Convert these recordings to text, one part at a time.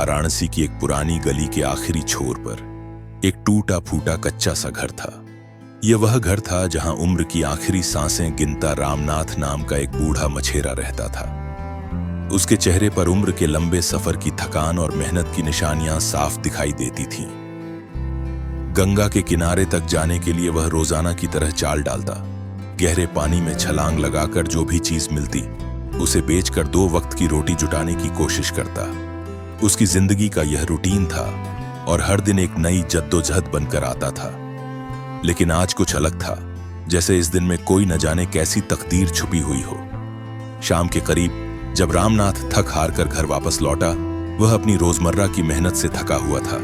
वाराणसी की एक पुरानी गली के आखिरी छोर पर एक टूटा फूटा कच्चा सा घर था। यह वह घर था जहां उम्र की आखिरी सांसें गिनता रामनाथ नाम का एक बूढ़ा मछेरा रहता था। उसके चेहरे पर उम्र के लंबे सफर की थकान और मेहनत की निशानियां साफ दिखाई देती थीं। गंगा के किनारे तक जाने के लिए वह रोजाना की तरह चाल डालता। गहरे पानी में छलांग लगाकर जो भी चीज मिलती उसे बेचकर 2 वक्त की रोटी जुटाने की कोशिश करता। उसकी जिंदगी का यह रूटीन था और हर दिन एक नई जद्दोजहद बनकर आता था। लेकिन आज कुछ अलग था, जैसे इस दिन में कोई न जाने कैसी तकदीर छुपी हुई हो। शाम के करीब जब रामनाथ थक हार कर घर वापस लौटा, वह अपनी रोजमर्रा की मेहनत से थका हुआ था।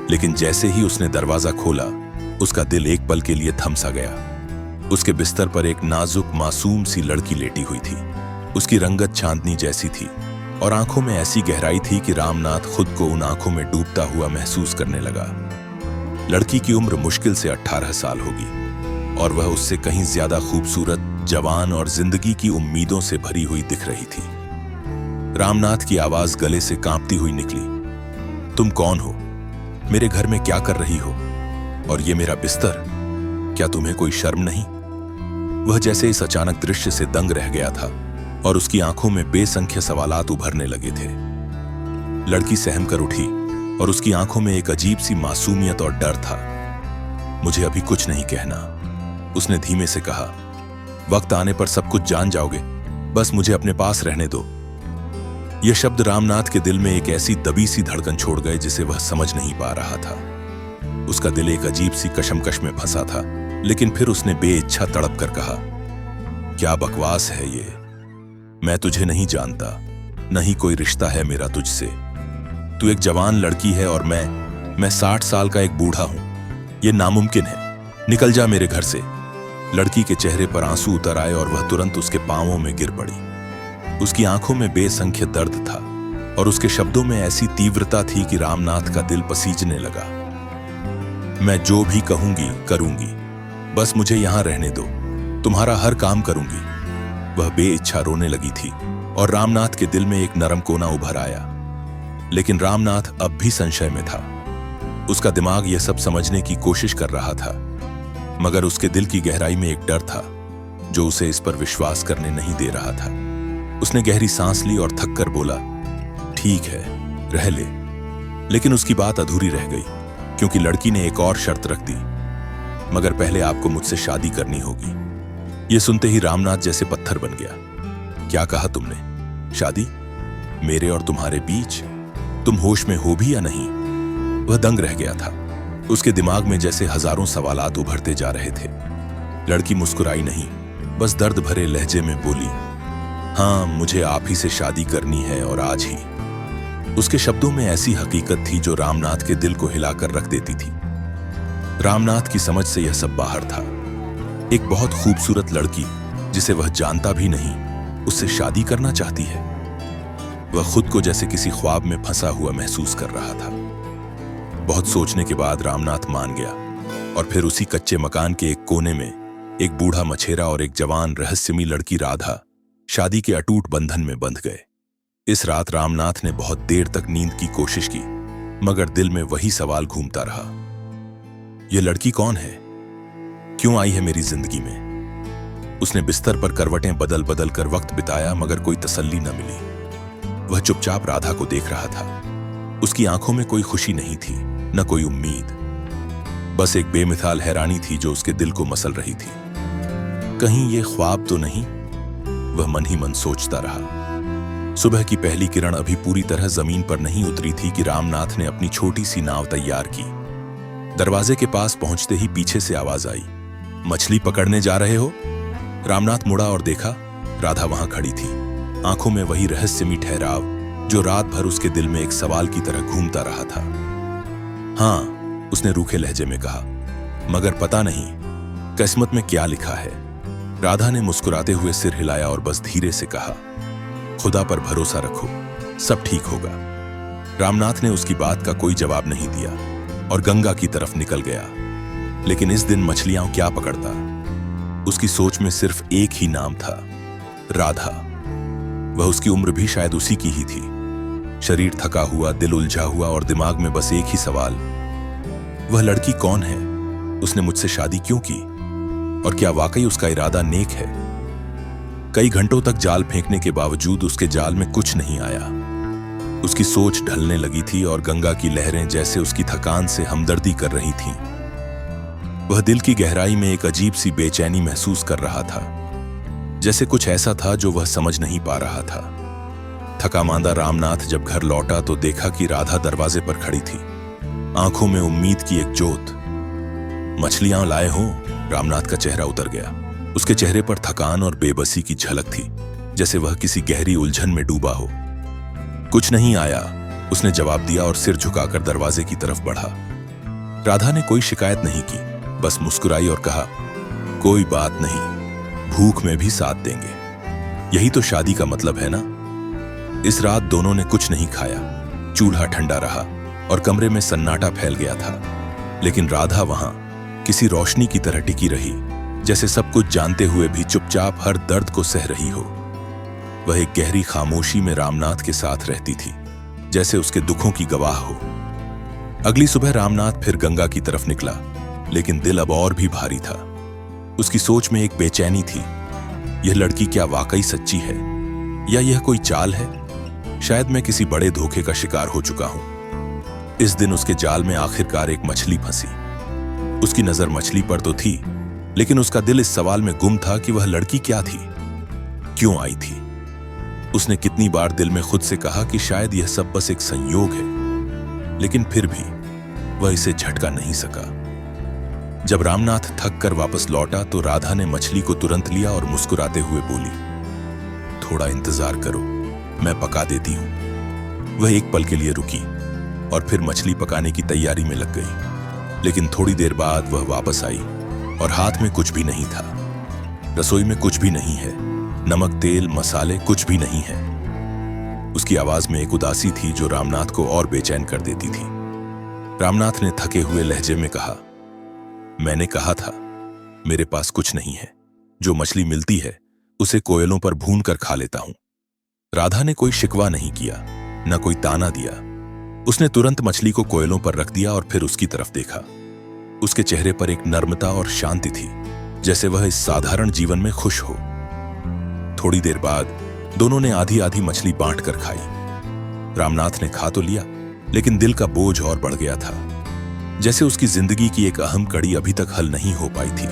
लेकिन जैसे ही उसने दरवाजा खोला, उसका दिल एक पल के लिए थम सा गया। उसके बिस्तर पर एक नाजुक मासूम सी लड़की लेटी हुई थी। उसकी रंगत चांदनी जैसी थी और आंखों में ऐसी गहराई थी कि रामनाथ खुद को उन आंखों में डूबता हुआ महसूस करने लगा। लड़की की उम्र मुश्किल से 18 साल होगी और वह उससे कहीं ज्यादा खूबसूरत, जवान और जिंदगी की उम्मीदों से भरी हुई दिख रही थी। रामनाथ की आवाज गले से कांपती हुई निकली, तुम कौन हो? मेरे घर में क्या कर रही हो? और ये मेरा बिस्तर, क्या तुम्हें कोई शर्म नहीं? वह जैसे इस अचानक दृश्य से दंग रह गया था और उसकी आंखों में बेसंख्य सवालात उभरने लगे थे। लड़की सहम कर उठी और उसकी आंखों में एक अजीब सी मासूमियत और डर था। मुझे अभी कुछ नहीं कहना, उसने धीमे से कहा। वक्त आने पर सब कुछ जान जाओगे, बस मुझे अपने पास रहने दो। यह शब्द रामनाथ के दिल में एक ऐसी दबी सी धड़कन छोड़ गए जिसे वह समझ नहीं पा रहा था। उसका दिल एक अजीब सी कशमकश में फंसा था, लेकिन फिर उसने बेइच्छा तड़प कर कहा, क्या बकवास है ये? मैं तुझे नहीं जानता, नहीं कोई रिश्ता है मेरा तुझसे। तू एक जवान लड़की है और मैं 60 साल का एक बूढ़ा हूं। ये नामुमकिन है, निकल जा मेरे घर से। लड़की के चेहरे पर आंसू उतर आए और वह तुरंत उसके पांवों में गिर पड़ी। उसकी आंखों में बेसंख्य दर्द था और उसके शब्दों में ऐसी तीव्रता थी कि रामनाथ का दिल पसीजने लगा। मैं जो भी कहूंगी करूंगी, बस मुझे यहां रहने दो, तुम्हारा हर काम करूंगी। वह बेइच्छा रोने लगी थी और रामनाथ के दिल में एक नरम कोना उभर आया। लेकिन रामनाथ अब भी संशय में था। उसका दिमाग यह सब समझने की कोशिश कर रहा था, मगर उसके दिल की गहराई में एक डर था जो उसे इस पर विश्वास करने नहीं दे रहा था। उसने गहरी सांस ली और थक कर बोला, ठीक है, रह ले। लेकिन उसकी बात अधूरी रह गई, क्योंकि लड़की ने एक और शर्त रख दी, मगर पहले आपको मुझसे शादी करनी होगी। यह सुनते ही रामनाथ जैसे पत्थर बन गया। क्या कहा तुमने? शादी? मेरे और तुम्हारे बीच? तुम होश में हो भी या नहीं? वह दंग रह गया था। उसके दिमाग में जैसे हजारों सवालात उभरते जा रहे थे। लड़की मुस्कुराई नहीं, बस दर्द भरे लहजे में बोली, हाँ, मुझे आप ही से शादी करनी है और आज ही। उसके शब्दों में ऐसी हकीकत थी जो रामनाथ के दिल को हिलाकर रख देती थी। रामनाथ की समझ से यह सब बाहर था। एक बहुत खूबसूरत लड़की जिसे वह जानता भी नहीं, उससे शादी करना चाहती है। वह खुद को जैसे किसी ख्वाब में फंसा हुआ महसूस कर रहा था। बहुत सोचने के बाद रामनाथ मान गया और फिर उसी कच्चे मकान के एक कोने में एक बूढ़ा मछेरा और एक जवान रहस्यमयी लड़की राधा शादी के अटूट बंधन में बंध गए। इस रात रामनाथ ने बहुत देर तक नींद की कोशिश की, मगर दिल में वही सवाल घूमता रहा, यह लड़की कौन है? क्यों आई है मेरी जिंदगी में? उसने बिस्तर पर करवटें बदल बदल कर वक्त बिताया, मगर कोई तसल्ली न मिली। वह चुपचाप राधा को देख रहा था। उसकी आंखों में कोई खुशी नहीं थी, न कोई उम्मीद, बस एक बेमिसाल हैरानी थी जो उसके दिल को मसल रही थी। कहीं ये ख्वाब तो नहीं? वह मन ही मन सोचता रहा। सुबह की पहली किरण अभी पूरी तरह जमीन पर नहीं उतरी थी कि रामनाथ ने अपनी छोटी सी नाव तैयार की। दरवाजे के पास पहुंचते ही पीछे से आवाज आई, मछली पकड़ने जा रहे हो? रामनाथ मुड़ा और देखा, राधा वहां खड़ी थी, आंखों में वही रहस्यमयी ठहराव जो रात भर उसके दिल में एक सवाल की तरह घूमता रहा था। हाँ, उसने रूखे लहजे में कहा, मगर पता नहीं किस्मत में क्या लिखा है। राधा ने मुस्कुराते हुए सिर हिलाया और बस धीरे से कहा, खुदा पर भरोसा रखो, सब ठीक होगा। रामनाथ ने उसकी बात का कोई जवाब नहीं दिया और गंगा की तरफ निकल गया। लेकिन इस दिन मछलियां क्या पकड़ता? उसकी सोच में सिर्फ एक ही नाम था, राधा। वह उसकी उम्र भी शायद उसी की ही थी। शरीर थका हुआ, दिल उलझा हुआ और दिमाग में बस एक ही सवाल, वह लड़की कौन है? उसने मुझसे शादी क्यों की? और क्या वाकई उसका इरादा नेक है? कई घंटों तक जाल फेंकने के बावजूद उसके जाल में कुछ नहीं आया। उसकी सोच ढलने लगी थी और गंगा की लहरें जैसे उसकी थकान से हमदर्दी कर रही थीं। वह दिल की गहराई में एक अजीब सी बेचैनी महसूस कर रहा था, जैसे कुछ ऐसा था जो वह समझ नहीं पा रहा था। थका मांदा रामनाथ जब घर लौटा तो देखा कि राधा दरवाजे पर खड़ी थी, आंखों में उम्मीद की एक जोत। मछलियां लाए हो? रामनाथ का चेहरा उतर गया। उसके चेहरे पर थकान और बेबसी की झलक थी, जैसे वह किसी गहरी उलझन में डूबा हो। कुछ नहीं आया, उसने जवाब दिया और सिर झुकाकर दरवाजे की तरफ बढ़ा। राधा ने कोई शिकायत नहीं की, बस मुस्कुराई और कहा, कोई बात नहीं, भूख में भी साथ देंगे। यही तो शादी का मतलब है ना। इस रात दोनों ने कुछ नहीं खाया। चूल्हा ठंडा रहा और कमरे में सन्नाटा फैल गया था, लेकिन राधा वहां किसी रोशनी की तरह टिकी रही, जैसे सब कुछ जानते हुए भी चुपचाप हर दर्द को सह रही हो। वह एक गहरी खामोशी में रामनाथ के साथ रहती थी, जैसे उसके दुखों की गवाह हो। अगली सुबह रामनाथ फिर गंगा की तरफ निकला, लेकिन दिल अब और भी भारी था। उसकी सोच में एक बेचैनी थी। यह लड़की क्या वाकई सच्ची है, या यह कोई चाल है? शायद मैं किसी बड़े धोखे का शिकार हो चुका हूं। इस दिन उसके जाल में आखिरकार एक मछली फंसी। उसकी नजर मछली पर तो थी, लेकिन उसका दिल इस सवाल में गुम था कि वह लड़की क्या थी, क्यों आई थी। उसने कितनी बार दिल में खुद से कहा कि शायद यह सब बस एक संयोग है, लेकिन फिर भी वह इसे झटका नहीं सका। जब रामनाथ थक कर वापस लौटा तो राधा ने मछली को तुरंत लिया और मुस्कुराते हुए बोली, थोड़ा इंतजार करो, मैं पका देती हूं। वह एक पल के लिए रुकी और फिर मछली पकाने की तैयारी में लग गई, लेकिन थोड़ी देर बाद वह वापस आई और हाथ में कुछ भी नहीं था। रसोई में कुछ भी नहीं है, नमक, तेल, मसाले कुछ भी नहीं है। उसकी आवाज में एक उदासी थी जो रामनाथ को और बेचैन कर देती थी। रामनाथ ने थके हुए लहजे में कहा, मैंने कहा था मेरे पास कुछ नहीं है। जो मछली मिलती है उसे कोयलों पर भून कर खा लेता हूं। राधा ने कोई शिकवा नहीं किया, न कोई ताना दिया। उसने तुरंत मछली को कोयलों पर रख दिया और फिर उसकी तरफ देखा। उसके चेहरे पर एक नर्मता और शांति थी, जैसे वह इस साधारण जीवन में खुश हो। थोड़ी देर बाद दोनों ने आधी आधी मछली बांट कर खाई। रामनाथ ने खा तो लिया, लेकिन दिल का बोझ और बढ़ गया था, जैसे उसकी जिंदगी की एक अहम कड़ी अभी तक हल नहीं हो पाई थी।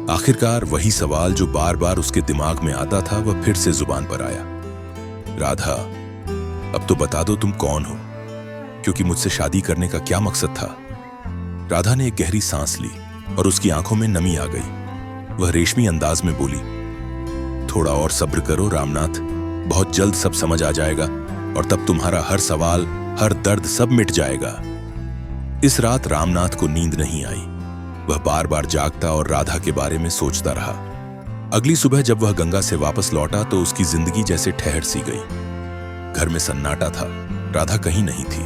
आखिरकार वही सवाल जो बार बार उसके दिमाग में आता था, वह फिर से जुबान पर आया। राधा, अब तो बता दो तुम कौन हो, क्योंकि मुझसे शादी करने का क्या मकसद था? राधा ने एक गहरी सांस ली और उसकी आंखों में नमी आ गई। वह रेशमी अंदाज में बोली, थोड़ा और सब्र करो रामनाथ, बहुत जल्द सब समझ आ जाएगा और तब तुम्हारा हर सवाल, हर दर्द सब मिट जाएगा। इस रात रामनाथ को नींद नहीं आई। वह बार बार जागता और राधा के बारे में सोचता रहा। अगली सुबह जब वह गंगा से वापस लौटा तो उसकी जिंदगी जैसे ठहर सी गई। घर में सन्नाटा था, राधा कहीं नहीं थी।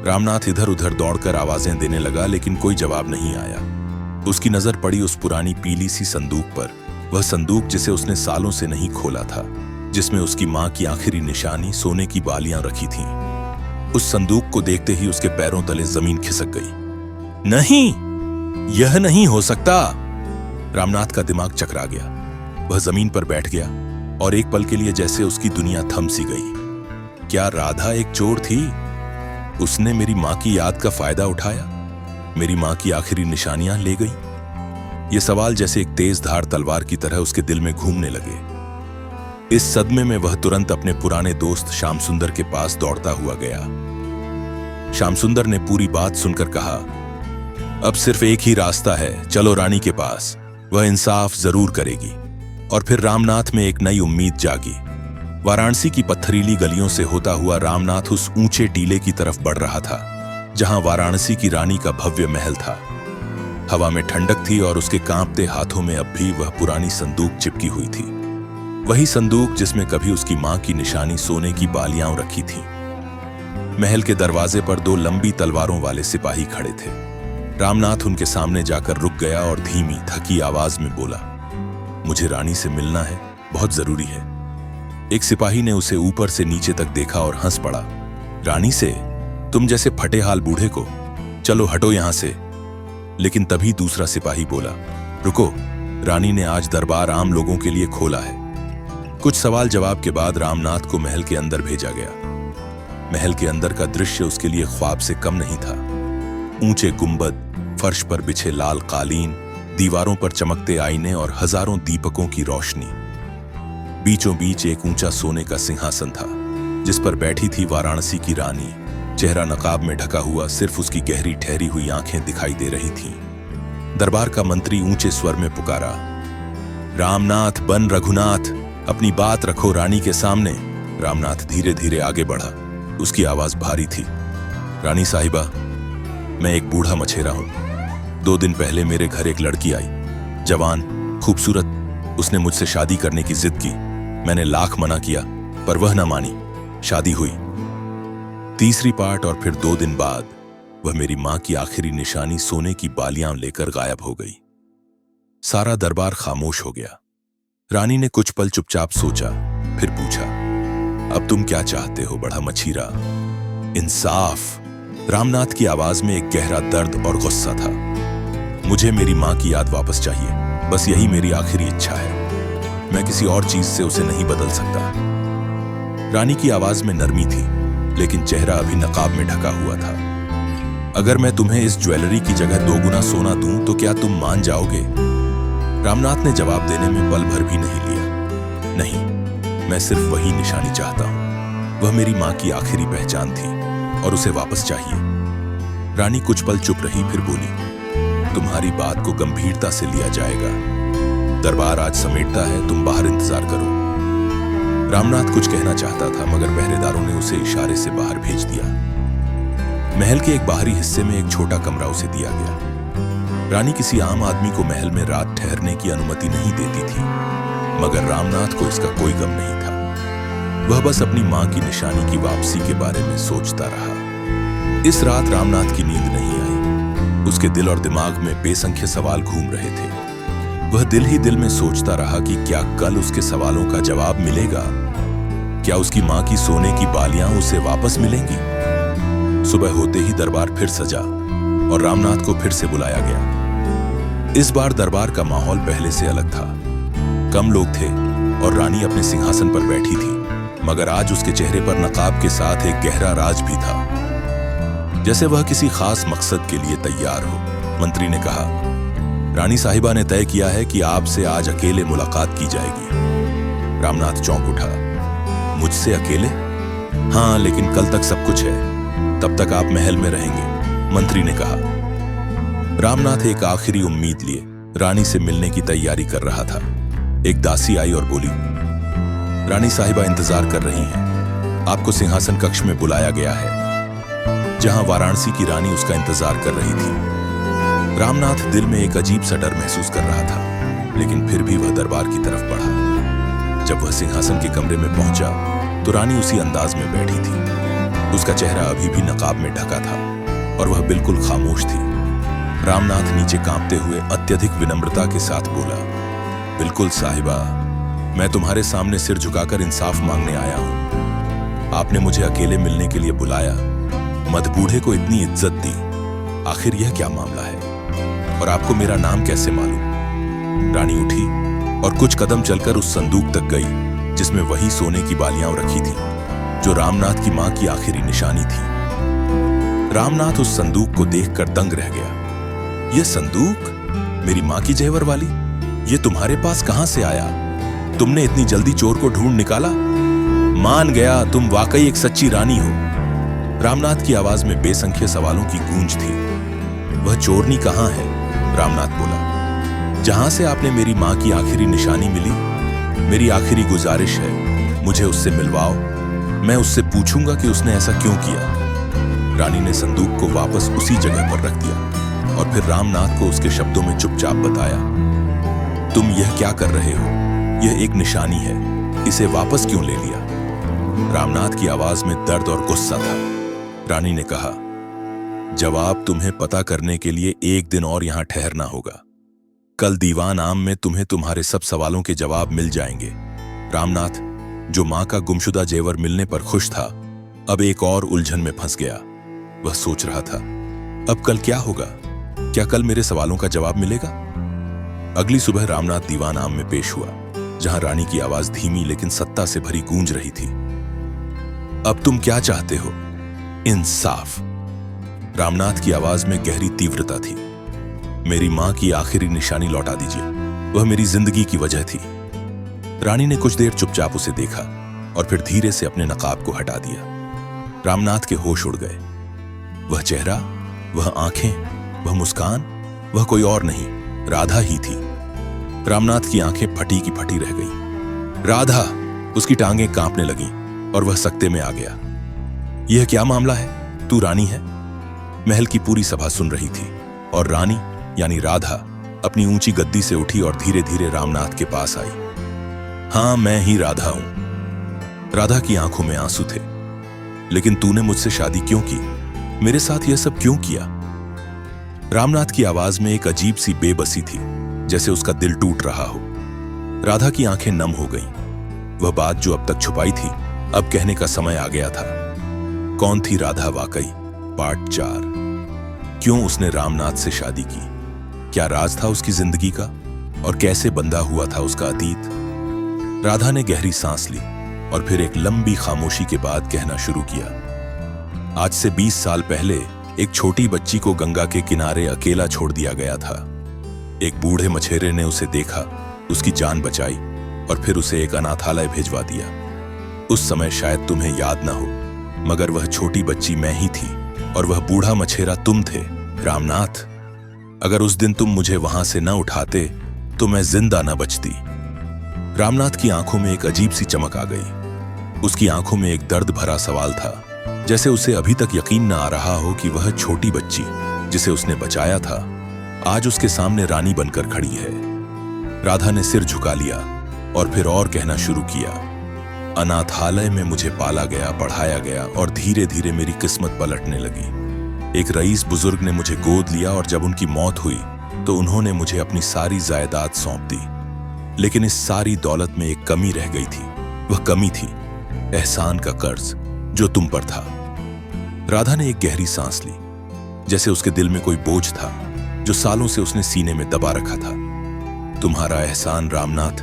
रामनाथ इधर उधर दौड़कर आवाजें देने लगा, लेकिन कोई जवाब नहीं आया। उसकी नजर पड़ी उस पुरानी पीली सी संदूक पर, वह संदूक जिसे उसने सालों से नहीं खोला था, जिसमें उसकी मां की आखिरी निशानी सोने की बालियां रखी थीं। उस संदूक को देखते ही उसके पैरों तले जमीन खिसक गई। नहीं, यह नहीं हो सकता। रामनाथ का दिमाग चकरा गया। वह जमीन पर बैठ गया और एक पल के लिए जैसे उसकी दुनिया थम सी गई। क्या राधा एक चोर थी? उसने मेरी मां की याद का फायदा उठाया, मेरी मां की आखिरी निशानियां ले गई। ये सवाल जैसे एक तेज धार तलवार की तरह उसके दिल में घूमने लगे। इस सदमे में वह तुरंत अपने पुराने दोस्त श्याम सुंदर के पास दौड़ता हुआ गया। श्याम सुंदर ने पूरी बात सुनकर कहा, अब सिर्फ एक ही रास्ता है, चलो रानी के पास, वह इंसाफ जरूर करेगी। और फिर रामनाथ में एक नई उम्मीद जागी। वाराणसी की पत्थरीली गलियों से होता हुआ रामनाथ उस ऊंचे टीले की तरफ बढ़ रहा था, जहां वाराणसी की रानी का भव्य महल था। हवा में ठंडक थी और उसके कांपते हाथों में अब भी वह पुरानी संदूक चिपकी हुई थी। वही संदूक जिसमें कभी उसकी मां की निशानी सोने की बालियां रखी थी। महल के दरवाजे पर दो लंबी तलवारों वाले सिपाही खड़े थे। रामनाथ उनके सामने जाकर रुक गया और धीमी थकी आवाज में बोला, मुझे रानी से मिलना है, बहुत जरूरी है। एक सिपाही ने उसे ऊपर से नीचे तक देखा और हंस पड़ा। रानी से, तुम जैसे फटे हाल बूढ़े को, चलो हटो यहां से। लेकिन तभी दूसरा सिपाही बोला, रुको, रानी ने आज दरबार आम लोगों के लिए खोला है। कुछ सवाल जवाब के बाद रामनाथ को महल के अंदर भेजा गया। महल के अंदर का दृश्य उसके लिए ख्वाब से कम नहीं था। ऊंचे गुंबद, फर्श पर बिछे लाल कालीन, दीवारों पर चमकते आईने और हजारों दीपकों की रोशनी। बीचों बीच एक ऊंचा सोने का सिंहासन था जिस पर बैठी थी वाराणसी की रानी। चेहरा नकाब में ढका हुआ, सिर्फ उसकी गहरी ठहरी हुई आंखें दिखाई दे रही थीं। दरबार का मंत्री ऊंचे स्वर में पुकारा, रामनाथ बन रघुनाथ, अपनी बात रखो रानी के सामने। रामनाथ धीरे धीरे आगे बढ़ा। उसकी आवाज भारी थी। रानी साहिबा, मैं एक बूढ़ा मछेरा हूं। 2 दिन पहले मेरे घर एक लड़की आई, जवान, खूबसूरत। उसने मुझसे शादी करने की जिद की। मैंने लाख मना किया पर वह न मानी। शादी हुई। तीसरी पार्ट और फिर 2 दिन बाद वह मेरी मां की आखिरी निशानी सोने की बालियां लेकर गायब हो गई। सारा दरबार खामोश हो गया। रानी ने कुछ पल चुपचाप सोचा, फिर पूछा, अब तुम क्या चाहते हो बड़ा मछीरा? इंसाफ। रामनाथ की आवाज में एक गहरा दर्द और गुस्सा था। मुझे मेरी मां की याद वापस चाहिए, बस यही मेरी आखिरी इच्छा है। मैं किसी और चीज से उसे नहीं बदल सकता। रानी की आवाज में नरमी थी, लेकिन चेहरा अभी नकाब में ढका हुआ था। अगर मैं तुम्हें इस ज्वेलरी की जगह 2 गुना सोना दूं तो क्या तुम मान जाओगे? रामनाथ ने जवाब देने में पल भर भी नहीं लिया। नहीं, मैं सिर्फ वही निशानी चाहता हूं। वह मेरी मां की आखिरी पहचान थी और उसे वापस चाहिए। रानी कुछ पल चुप रही, फिर बोली, तुम्हारी बात को गंभीरता से लिया जाएगा। दरबार आज समेटता है, तुम बाहर इंतजार करो। रामनाथ कुछ कहना चाहता था मगर पहरेदारों ने उसे इशारे से बाहर भेज दिया। महल के एक बाहरी हिस्से में एक छोटा कमरा उसे दिया गया। रानी किसी आम आदमी को महल में रात ठहरने की अनुमति नहीं देती थी, मगर रामनाथ को इसका कोई गम नहीं था। वह बस अपनी मां की निशानी की वापसी के बारे में सोचता रहा। इस रात रामनाथ की नींद नहीं आई। उसके दिल और दिमाग में बेसंख्य सवाल घूम रहे थे। वह दिल ही दिल में सोचता रहा कि क्या कल उसके सवालों का जवाब मिलेगा? क्या उसकी मां की सोने की बालियां उसे वापस मिलेंगी? सुबह होते ही दरबार फिर सजा और रामनाथ को फिर से बुलाया गया। इस बार दरबार का माहौल पहले से अलग था। कम लोग थे और रानी अपने सिंहासन पर बैठी थी, मगर आज उसके चेहरे पर नकाब के साथ एक गहरा राज भी था, जैसे वह किसी खास मकसद के लिए तैयार हो। मंत्री ने कहा, रानी साहिबा ने तय किया है कि आपसे आज अकेले मुलाकात की जाएगी। रामनाथ चौंक उठा। मुझसे अकेले? हाँ, लेकिन कल तक सब कुछ है, तब तक आप महल में रहेंगे, मंत्री ने कहा। रामनाथ एक आखिरी उम्मीद लिए रानी से मिलने की तैयारी कर रहा था। एक दासी आई और बोली, रानी साहिबा इंतजार कर रही हैं। आपको सिंहासन कक्ष में बुलाया गया है, जहां वाराणसी की रानी उसका इंतजार कर रही थी। रामनाथ दिल में एक अजीब सा डर महसूस कर रहा था, लेकिन फिर भी वह दरबार की तरफ बढ़ा। जब वह सिंहासन के कमरे में पहुंचा तो रानी उसी अंदाज में बैठी थी। उसका चेहरा अभी भी नकाब में ढका था और वह बिल्कुल खामोश थी। रामनाथ नीचे कांपते हुए अत्यधिक विनम्रता के साथ बोला, बिल्कुल साहिबा, मैं तुम्हारे सामने सिर झुकाकर इंसाफ मांगने आया हूं। आपने मुझे अकेले मिलने के लिए बुलाया, मधबूढ़े को इतनी इज्जत दी। आखिर यह क्या मामला है और आपको मेरा नाम कैसे मालूम? रानी उठी और कुछ कदम चलकर उस संदूक तक गई जिसमें वही सोने की बालियां रखी थी जो रामनाथ की मां की आखिरी निशानी थी। रामनाथ उस संदूक को देखकर दंग रह गया। यह संदूक? मेरी मां की जेवर वाली? यह तुम्हारे पास कहां से आया? तुमने इतनी जल्दी चोर को ढूंढ निकाला? मान गया, तुम वाकई एक सच्ची रानी हो। रामनाथ की आवाज में बेसंख्य सवालों की गूंज थी। वह चोरनी कहां है? रामनाथ बोला, जहां से आपने मेरी मां की आखिरी निशानी मिली। मेरी आखिरी गुजारिश है, मुझे उससे मिलवाओ। मैं उससे पूछूंगा कि उसने ऐसा क्यों किया। रानी ने संदूक को वापस उसी जगह पर रख दिया और फिर रामनाथ को उसके शब्दों में चुपचाप बताया, तुम यह क्या कर रहे हो? यह एक निशानी है, इसे वापस क्यों ले लिया? रामनाथ की आवाज में दर्द और गुस्सा था। रानी ने कहा, जवाब तुम्हें पता करने के लिए 1 दिन और यहां ठहरना होगा। कल दीवान आम में तुम्हें तुम्हारे सब सवालों के जवाब मिल जाएंगे। रामनाथ, जो मां का गुमशुदा जेवर मिलने पर खुश था, अब एक और उलझन में फंस गया। वह सोच रहा था, अब कल क्या होगा? क्या कल मेरे सवालों का जवाब मिलेगा? अगली सुबह रामनाथ दीवान आम में पेश हुआ, जहां रानी की आवाज धीमी लेकिन सत्ता से भरी गूंज रही थी। अब तुम क्या चाहते हो? इंसाफ। रामनाथ की आवाज में गहरी तीव्रता थी। मेरी मां की आखिरी निशानी लौटा दीजिए, वह मेरी जिंदगी की वजह थी। रानी ने कुछ देर चुपचाप उसे देखा और फिर धीरे से अपने नकाब को हटा दिया। रामनाथ के होश उड़ गए। वह चेहरा, वह आंखें, वह मुस्कान, वह कोई और नहीं, राधा ही थी। रामनाथ की आंखें फटी की फटी रह गई। राधा! उसकी टांगें कांपने लगीं और वह सकते में आ गया। यह क्या मामला है? तू रानी है? महल की पूरी सभा सुन रही थी और रानी यानी राधा अपनी ऊंची गद्दी से उठी और धीरे धीरे रामनाथ के पास आई। हां, मैं ही राधा हूं। राधा की आंखों में आंसू थे। लेकिन तूने मुझसे शादी क्यों की? मेरे साथ यह सब क्यों किया? रामनाथ की आवाज में एक अजीब सी बेबसी थी, जैसे उसका दिल टूट रहा हो। राधा की आंखें नम हो गईं। वह बात जो अब तक छुपाई थी, अब कहने का समय आ गया था। कौन थी राधा वाकई? पार्ट 4। क्यों उसने रामनाथ से शादी की? क्या राज था उसकी जिंदगी का? और कैसे बंधा हुआ था उसका अतीत? राधा ने गहरी सांस ली और फिर एक लंबी खामोशी के बाद कहना शुरू किया। आज से 20 साल पहले एक छोटी बच्ची को गंगा के किनारे अकेला छोड़ दिया गया था। एक बूढ़े मछेरे ने उसे देखा, उसकी जान बचाई और फिर उसे एक अनाथालय भिजवा दिया। उस समय शायद तुम्हें याद ना हो, मगर वह छोटी बच्ची मैं ही थी और वह बूढ़ा मछेरा तुम थे, रामनाथ। अगर उस दिन तुम मुझे वहां से न उठाते तो मैं जिंदा न बचती। रामनाथ की आंखों में एक अजीब सी चमक आ गई। उसकी आंखों में एक दर्द भरा सवाल था, जैसे उसे अभी तक यकीन न आ रहा हो कि वह छोटी बच्ची जिसे उसने बचाया था, आज उसके सामने रानी बनकर खड़ी है। राधा ने सिर झुका लिया और फिर और कहना शुरू किया। अनाथालय में मुझे पाला गया, पढ़ाया गया और धीरे धीरे मेरी किस्मत पलटने लगी। एक रईस बुजुर्ग ने मुझे गोद लिया और जब उनकी मौत हुई तो उन्होंने मुझे अपनी सारी जायदाद सौंप दी। लेकिन इस सारी दौलत में एक कमी रह गई थी। वह कमी थी एहसान का कर्ज जो तुम पर था। राधा ने एक गहरी सांस ली, जैसे उसके दिल में कोई बोझ था जो सालों से उसने सीने में दबा रखा था। तुम्हारा एहसान रामनाथ,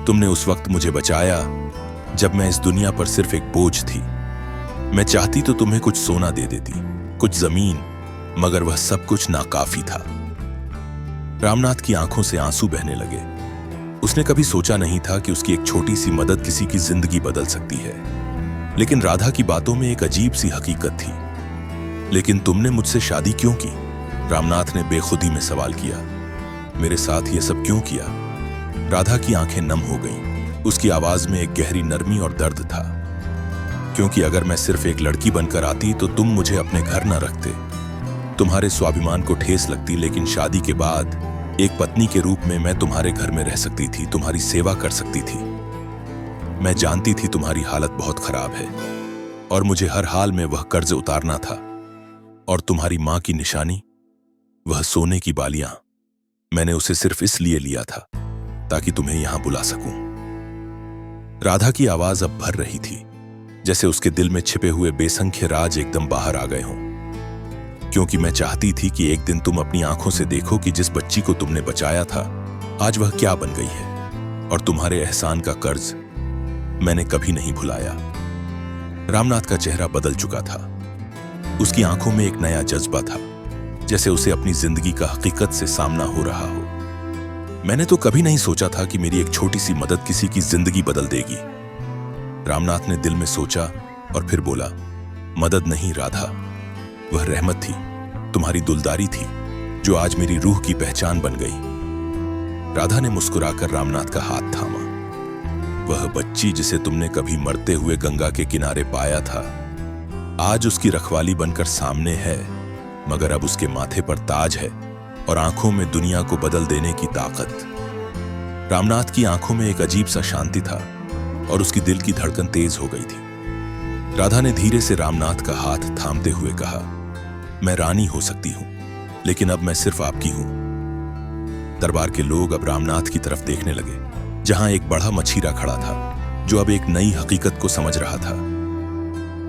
तुमने उस वक्त मुझे बचाया जब मैं इस दुनिया पर सिर्फ एक बोझ थी। मैं चाहती तो तुम्हें कुछ सोना दे देती, कुछ जमीन, मगर वह सब कुछ नाकाफी था। रामनाथ की आंखों से आंसू बहने लगे। उसने कभी सोचा नहीं था कि उसकी एक छोटी सी मदद किसी की जिंदगी बदल सकती है। लेकिन राधा की बातों में एक अजीब सी हकीकत थी। लेकिन तुमने मुझसे शादी क्यों की? रामनाथ ने बेखुदी में सवाल किया। मेरे साथ यह सब क्यों किया? राधा की आंखें नम हो गईं। उसकी आवाज में एक गहरी नरमी और दर्द था। क्योंकि अगर मैं सिर्फ एक लड़की बनकर आती तो तुम मुझे अपने घर न रखते। तुम्हारे स्वाभिमान को ठेस लगती, लेकिन शादी के बाद एक पत्नी के रूप में मैं तुम्हारे घर में रह सकती थी, तुम्हारी सेवा कर सकती थी। मैं जानती थी तुम्हारी हालत बहुत खराब है और मुझे हर हाल में वह कर्ज उतारना था। और तुम्हारी मां की निशानी, वह सोने की बालियां, मैंने उसे सिर्फ इसलिए लिया था ताकि तुम्हें यहां बुला सकूं। राधा की आवाज अब भर रही थी, जैसे उसके दिल में छिपे हुए बेसंख्य राज एकदम बाहर आ गए हों। क्योंकि मैं चाहती थी कि एक दिन तुम अपनी आंखों से देखो कि जिस बच्ची को तुमने बचाया था, आज वह क्या बन गई है। और तुम्हारे एहसान का कर्ज मैंने कभी नहीं भुलाया। रामनाथ का चेहरा बदल चुका था। उसकी आंखों में एक नया जज्बा था, जैसे उसे अपनी जिंदगी का हकीकत से सामना हो रहा हो। मैंने तो कभी नहीं सोचा था कि मेरी एक छोटी सी मदद किसी की जिंदगी बदल देगी। रामनाथ ने दिल में सोचा और फिर बोला, मदद नहीं राधा, वह रहमत थी, तुम्हारी दुलदारी थी, जो आज मेरी रूह की पहचान बन गई। राधा ने मुस्कुराकर रामनाथ का हाथ थामा। वह बच्ची जिसे तुमने कभी मरते हुए गंगा के किनारे पाया था, आज उसकी रखवाली बनकर सामने है, मगर अब उसके माथे पर ताज है और आंखों में दुनिया को बदल देने की ताकत। रामनाथ की आंखों में एक अजीब सा शांति था और उसकी दिल की धड़कन तेज हो गई थी। राधा ने धीरे से रामनाथ का हाथ थामते हुए कहा, मैं रानी हो सकती हूं, लेकिन अब मैं सिर्फ आपकी हूं। दरबार के लोग अब रामनाथ की तरफ देखने लगे, जहां एक बड़ा मछीरा खड़ा था। जो अब एक नई हकीकत को समझ रहा था।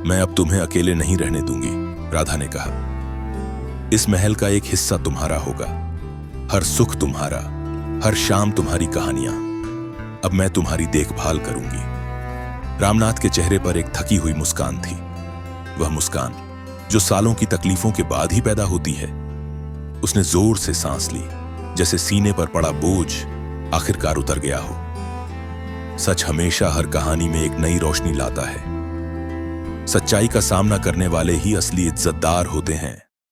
मैं अब तुम्हें अकेले नहीं रहने दूंगी, राधा ने कहा। इस महल का एक हिस्सा तुम्हारा होगा, हर सुख तुम्हारा, हर शाम तुम्हारी कहानियां। अब मैं तुम्हारी देखभाल करूंगी। रामनाथ के चेहरे पर एक थकी हुई मुस्कान थी, वह मुस्कान जो सालों की तकलीफों के बाद ही पैदा होती है। उसने जोर से सांस ली, जैसे सीने पर पड़ा बोझ आखिरकार उतर गया हो। सच हमेशा हर कहानी में एक नई रोशनी लाता है। सच्चाई का सामना करने वाले ही असली इज्जतदार होते हैं।